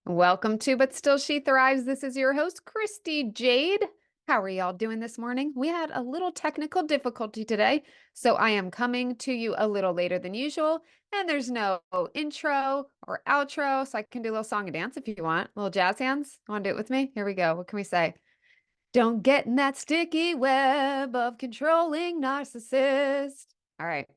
Welcome to But Still She Thrives. This is your host, Christy Jade. How are y'all doing this morning? We had a little technical difficulty today, so I am coming to you a little later than usual, and there's no intro or outro, so I can do a little song and dance if you want. A little jazz hands. Want to do it with me? Here we go. What can we say? Don't get in that sticky web of controlling narcissist. All right,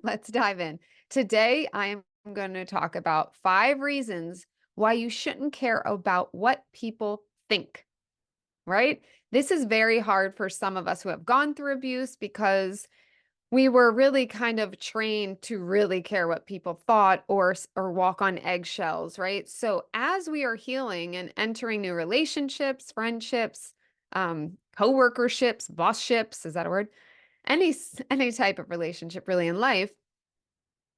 let's dive in. Today, I am going to talk about 5 reasons why you shouldn't care about what people think, right? This is very hard for some of us who have gone through abuse because we were really kind of trained to really care what people thought or walk on eggshells, right? So as we are healing and entering new relationships, friendships, co-workerships, bossships, is that a word? Any type of relationship really in life,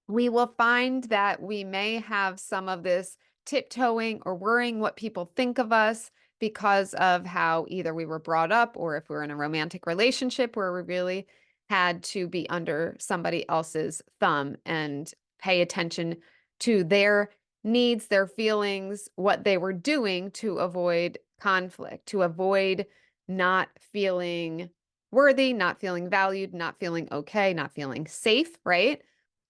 we will find that we may have some of this tiptoeing or worrying what people think of us because of how either we were brought up or if we're in a romantic relationship where we really had to be under somebody else's thumb and pay attention to their needs, their feelings, what they were doing to avoid conflict, to avoid not feeling worthy, not feeling valued, not feeling okay, not feeling safe, right?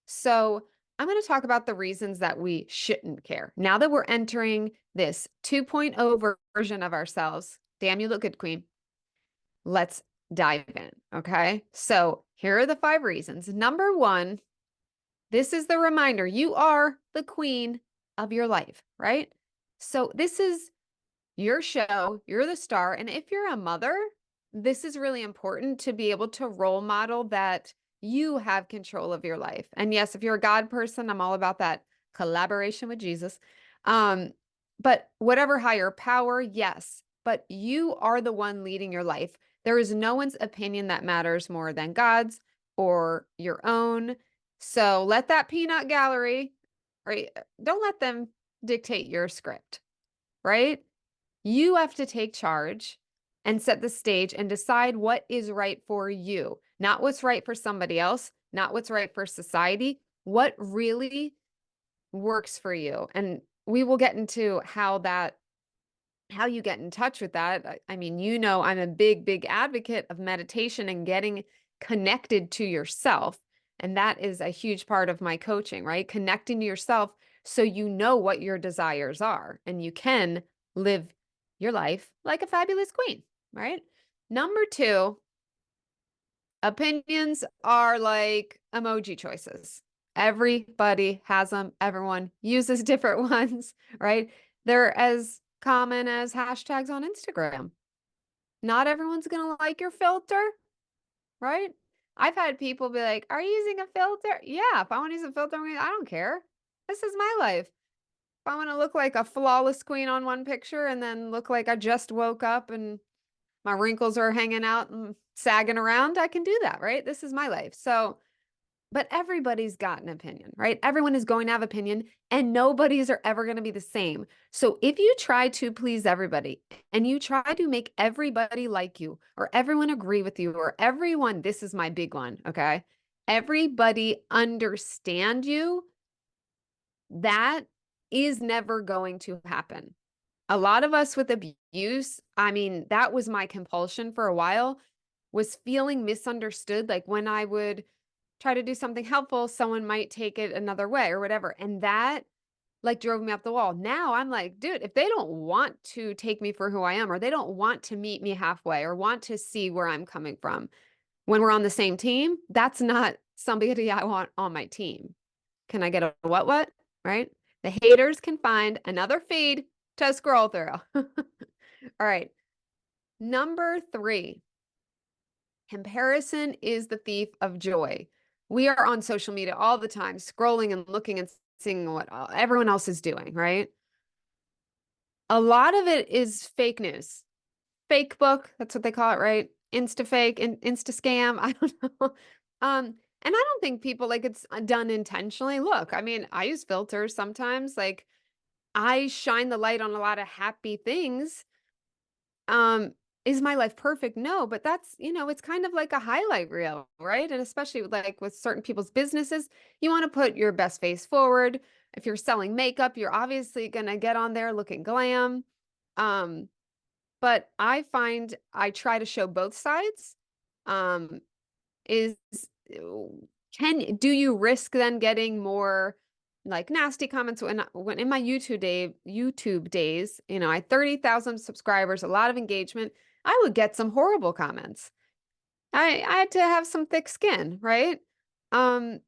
So I'm going to talk about the reasons that we shouldn't care. Now that we're entering this 2.0 version of ourselves, damn, you look good, Queen. Let's dive in. Okay. So here are the 5 reasons. Number 1, this is the reminder you are the queen of your life, right? So this is your show, you're the star. And if you're a mother, this is really important to be able to role model that you have control of your life. And yes, if you're a God person, I'm all about that collaboration with Jesus. Um, but whatever higher power, yes, but you are the one leading your life. There is no one's opinion that matters more than God's or your own. So let that peanut gallery, right? Don't let them dictate your script, right? You have to take charge and set the stage and decide what is right for you, not what's right for somebody else, not what's right for society, what really works for you. And we will get into how you get in touch with that. I mean, I'm a big, big advocate of meditation and getting connected to yourself. And that is a huge part of my coaching, right? Connecting to yourself so you know what your desires are and you can live your life like a fabulous queen, right? Number 2, opinions are like emoji choices. Everybody has them. Everyone uses different ones, right? They're as common as hashtags on Instagram. Not everyone's going to like your filter, right? I've had people be like, "Are you using a filter?" Yeah, if I want to use a filter, I don't care. This is my life. If I want to look like a flawless queen on one picture and then look like I just woke up and my wrinkles are hanging out and sagging around, I can do that, right? This is my life. So, but everybody's got an opinion, right? Everyone is going to have opinion and nobody's are ever going to be the same. So if you try to please everybody and you try to make everybody like you or everyone agree with you or everyone, this is my big one, okay? Everybody understand you, that is never going to happen. A lot of us with abuse, I mean, that was my compulsion for a while, was feeling misunderstood. Like when I would try to do something helpful, someone might take it another way or whatever. And that like drove me up the wall. Now I'm like, dude, if they don't want to take me for who I am, or they don't want to meet me halfway or want to see where I'm coming from when we're on the same team, that's not somebody I want on my team. Can I get a what, right? The haters can find another feed to scroll through. All right. Number 3, comparison is the thief of joy. We are on social media all the time, scrolling and looking and seeing what everyone else is doing, right? A lot of it is fake news. Fake book, that's what they call it, right? Insta fake and insta scam. I don't know. And I don't think people like it's done intentionally. Look, I mean, I use filters sometimes. Like I shine the light on a lot of happy things. Um, is my life perfect? No, but that's, it's kind of like a highlight reel, right? And especially like with certain people's businesses, you want to put your best face forward. If you're selling makeup, you're obviously going to get on there looking glam. Um, but I find I try to show both sides. Um, is do you risk then getting more like nasty comments when in my YouTube days, you know, I had 30,000 subscribers, a lot of engagement. I would get some horrible comments. I had to have some thick skin, right? Um,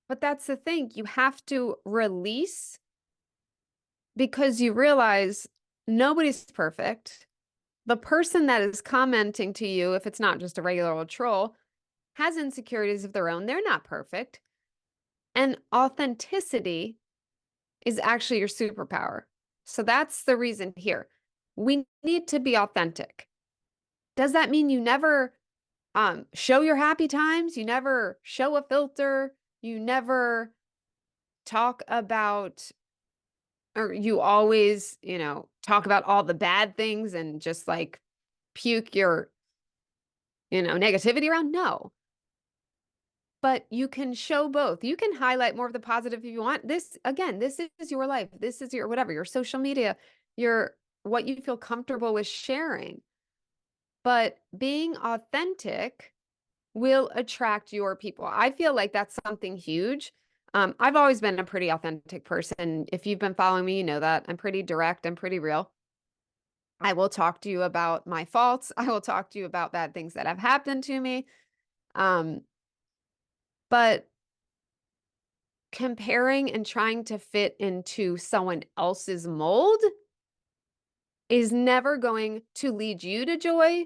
but that's the thing. You have to release because you realize nobody's perfect. The person that is commenting to you, if it's not just a regular old troll, has insecurities of their own. They're not perfect. And authenticity is actually your superpower. So that's the reason here. We need to be authentic. Does that mean you never show your happy times? You never show a filter? You never talk about, or you always, you know, talk about all the bad things and just like puke your, you know, negativity around? No. But you can show both. You can highlight more of the positive if you want. This, again, this is your life. This is your whatever, your social media, your what you feel comfortable with sharing. But being authentic will attract your people. I feel like that's something huge. I've always been a pretty authentic person. If you've been following me, you know that I'm pretty direct. I'm pretty real. I will talk to you about my faults. I will talk to you about bad things that have happened to me. Um, but comparing and trying to fit into someone else's mold is never going to lead you to joy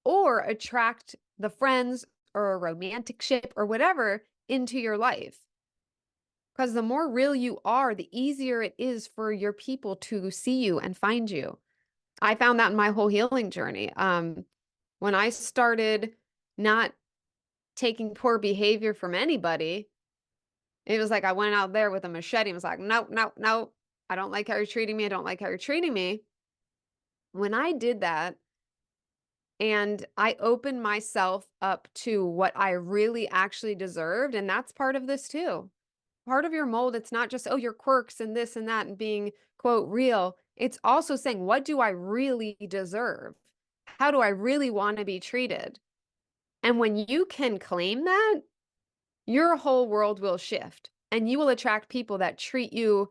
or attract the friends or a romantic ship or whatever into your life. Because the more real you are, the easier it is for your people to see you and find you. I found that in my whole healing journey. When I started not taking poor behavior from anybody, it was like I went out there with a machete and was like, no, no, no, I don't like how you're treating me. I don't like how you're treating me. When I did that and I opened myself up to what I really actually deserved, and that's part of this too. Part of your mold, it's not just, oh, your quirks and this and that and being, quote, real. It's also saying, what do I really deserve? How do I really want to be treated? And when you can claim that, your whole world will shift and you will attract people that treat you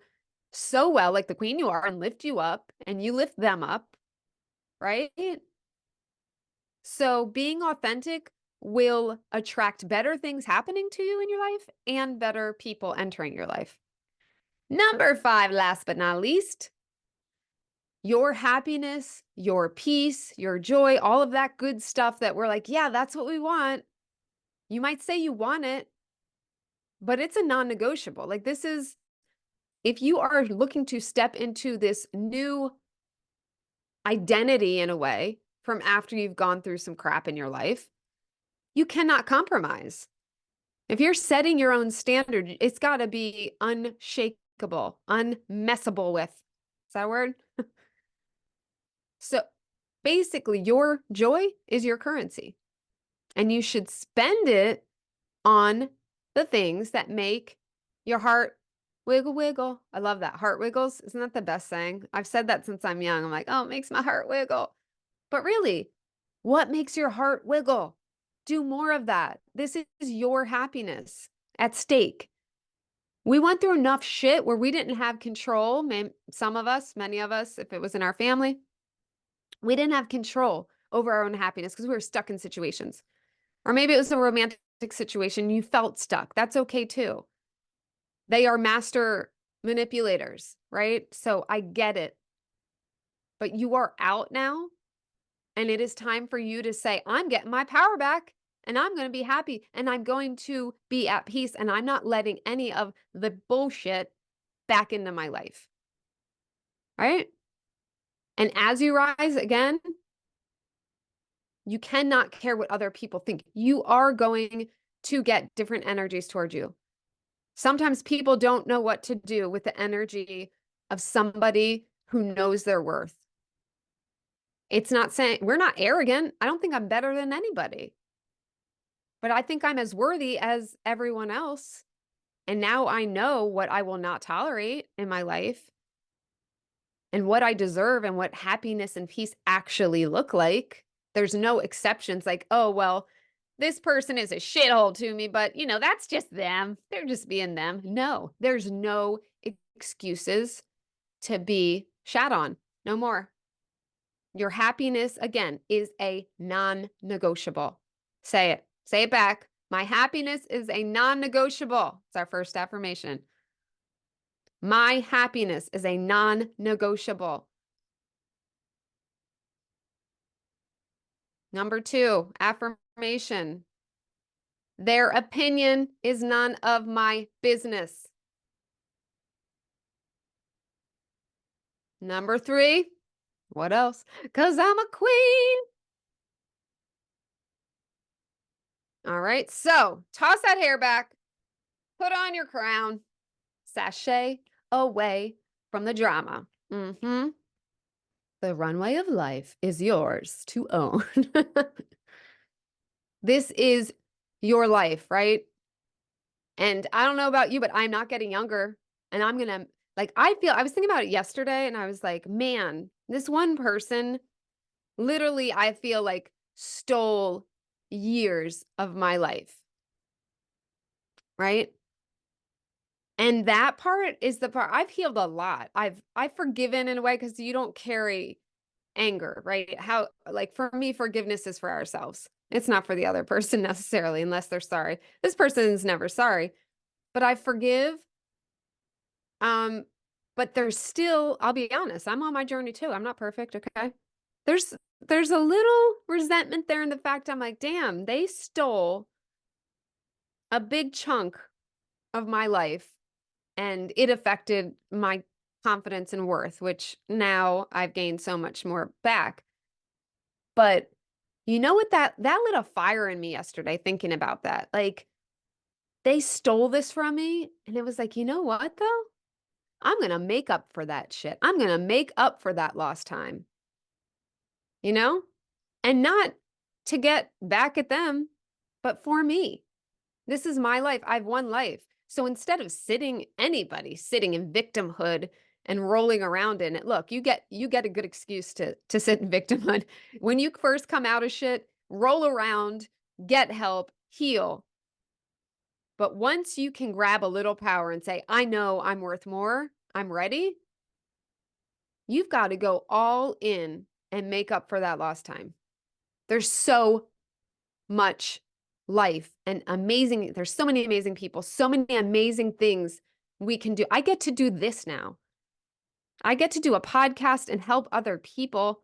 so well, like the queen you are, and lift you up and you lift them up, right? So being authentic will attract better things happening to you in your life and better people entering your life. Number 5, last but not least, your happiness, your peace, your joy, all of that good stuff that we're like, yeah, that's what we want. You might say you want it, but it's a non-negotiable. Like this is, if you are looking to step into this new identity in a way from after you've gone through some crap in your life, you cannot compromise. If you're setting your own standard, it's got to be unshakable, unmessable with. Is that a word? So basically, your joy is your currency, and you should spend it on the things that make your heart wiggle, wiggle. I love that. Heart wiggles. Isn't that the best saying? I've said that since I'm young. I'm like, oh, it makes my heart wiggle. But really, what makes your heart wiggle? Do more of that. This is your happiness at stake. We went through enough shit where we didn't have control. Some of us, many of us, if it was in our family, we didn't have control over our own happiness because we were stuck in situations. Or maybe it was a romantic situation. You felt stuck. That's okay too. They are master manipulators, right? So I get it. But you are out now, and it is time for you to say, I'm getting my power back, and I'm going to be happy, and I'm going to be at peace, and I'm not letting any of the bullshit back into my life. Right? And as you rise again, you cannot care what other people think. You are going to get different energies towards you. Sometimes people don't know what to do with the energy of somebody who knows their worth. It's not saying we're not arrogant. I don't think I'm better than anybody, but I think I'm as worthy as everyone else. And now I know what I will not tolerate in my life and what I deserve and what happiness and peace actually look like. There's no exceptions like, oh, well, this person is a shithole to me, but that's just them. They're just being them. No, there's no excuses to be shat on. No more. Your happiness, again, is a non-negotiable. Say it. Say it back. My happiness is a non-negotiable. It's our first affirmation. My happiness is a non-negotiable. Number 2, affirmation. Their opinion is none of my business. Number 3, what else? 'Cause I'm a queen. All right, so toss that hair back, put on your crown, sashay away from the drama. The runway of life is yours to own. This is your life, right? And I don't know about you, but I'm not getting younger. And I'm going to, like, I was thinking about it yesterday and I was like, man, this one person literally, I feel like stole years of my life, right? And that part is the part I've healed a lot. I've forgiven in a way because you don't carry anger, right? How, like, for me, forgiveness is for ourselves. It's not for the other person necessarily, unless they're sorry. This person's never sorry, but I forgive. Um, but there's still, I'll be honest, I'm on my journey too. I'm not perfect, okay? There's there's a little resentment there in the fact I'm like, damn, they stole a big chunk of my life and it affected my confidence and worth, which now I've gained so much more back. But you know what, that lit a fire in me yesterday thinking about that. Like, they stole this from me and it was like, you know what though? I'm going to make up for that shit. I'm going to make up for that lost time. You know? And not to get back at them, but for me. This is my life. I've one life. So instead of anybody sitting in victimhood and rolling around in it, look, you get a good excuse to sit in victimhood. When you first come out of shit, roll around, get help, heal. But once you can grab a little power and say, I know I'm worth more, I'm ready, you've got to go all in and make up for that lost time. There's so much life and there's so many amazing people, so many amazing things we can do. I get to do this now. I get to do a podcast and help other people.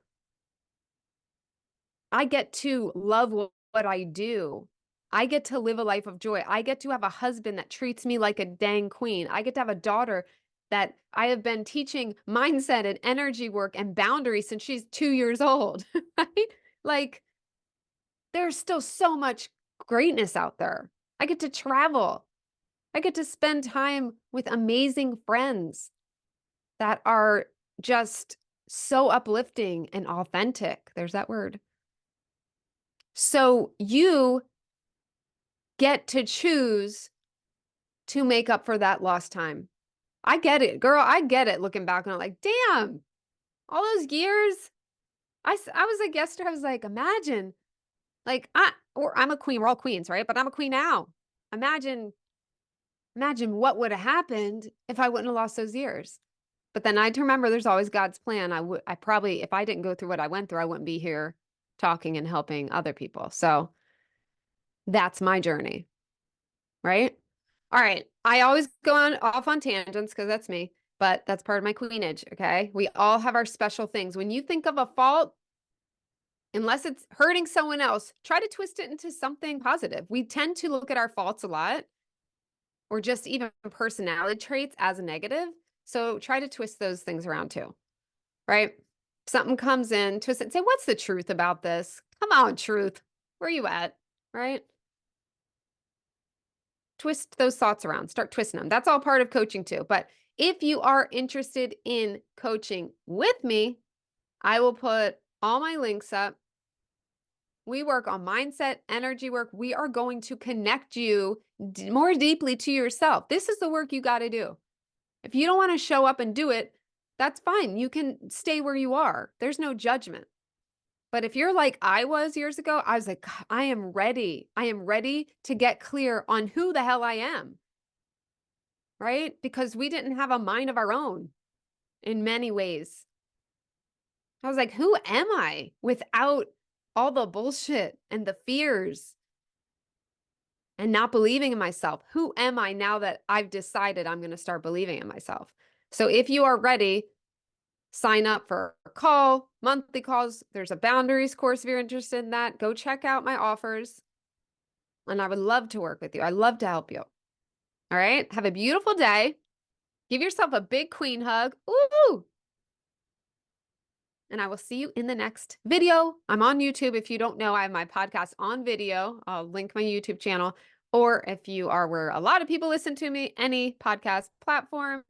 I get to love what I do. I get to live a life of joy. I get to have a husband that treats me like a dang queen. I get to have a daughter that I have been teaching mindset and energy work and boundaries since she's 2 years old, right? Like, there's still so much greatness out there. I get to travel. I get to spend time with amazing friends that are just so uplifting and authentic. There's that word. So you get to choose to make up for that lost time. I get it, girl. I get it looking back and I'm like, damn, all those years. I was like yesterday, I was like, imagine, like, I'm a queen. We're all queens, right? But I'm a queen now. Imagine what would have happened if I wouldn't have lost those years. But then I'd remember there's always God's plan. I probably, if I didn't go through what I went through, I wouldn't be here talking and helping other people. So that's my journey, right? All right. I always go off on tangents because that's me, but that's part of my queenage, okay? We all have our special things. When you think of a fault, unless it's hurting someone else, try to twist it into something positive. We tend to look at our faults a lot or just even personality traits as a negative. So try to twist those things around too, right? Something comes in, twist it and say, what's the truth about this? Come on, truth. Where are you at, right? Twist those thoughts around, start twisting them. That's all part of coaching too. But if you are interested in coaching with me, I will put all my links up We work on mindset, energy work. We are going to connect you more deeply to yourself. This is the work you got to do. If you don't want to show up and do it, that's fine. You can stay where you are. There's no judgment. But if you're like I was years ago, I was like, "God, I am ready. I am ready to get clear on who the hell I am." Right? Because we didn't have a mind of our own in many ways. I was like, who am I without all the bullshit and the fears and not believing in myself? Who am I now that I've decided I'm going to start believing in myself? So if you are ready, sign up for a call, monthly calls. There's a boundaries course if you're interested in that. Go check out my offers. And I would love to work with you. I love to help you. All right. Have a beautiful day. Give yourself a big queen hug. Ooh. And I will see you in the next video. I'm on YouTube. If you don't know, I have my podcast on video. I'll link my YouTube channel. Or if you are where a lot of people listen to me, any podcast platform,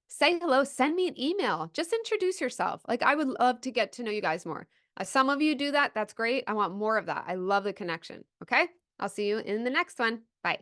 say hello, send me an email. Just introduce yourself. Like, I would love to get to know you guys more. Some of you do that. That's great. I want more of that. I love the connection. Okay. I'll see you in the next one. Bye.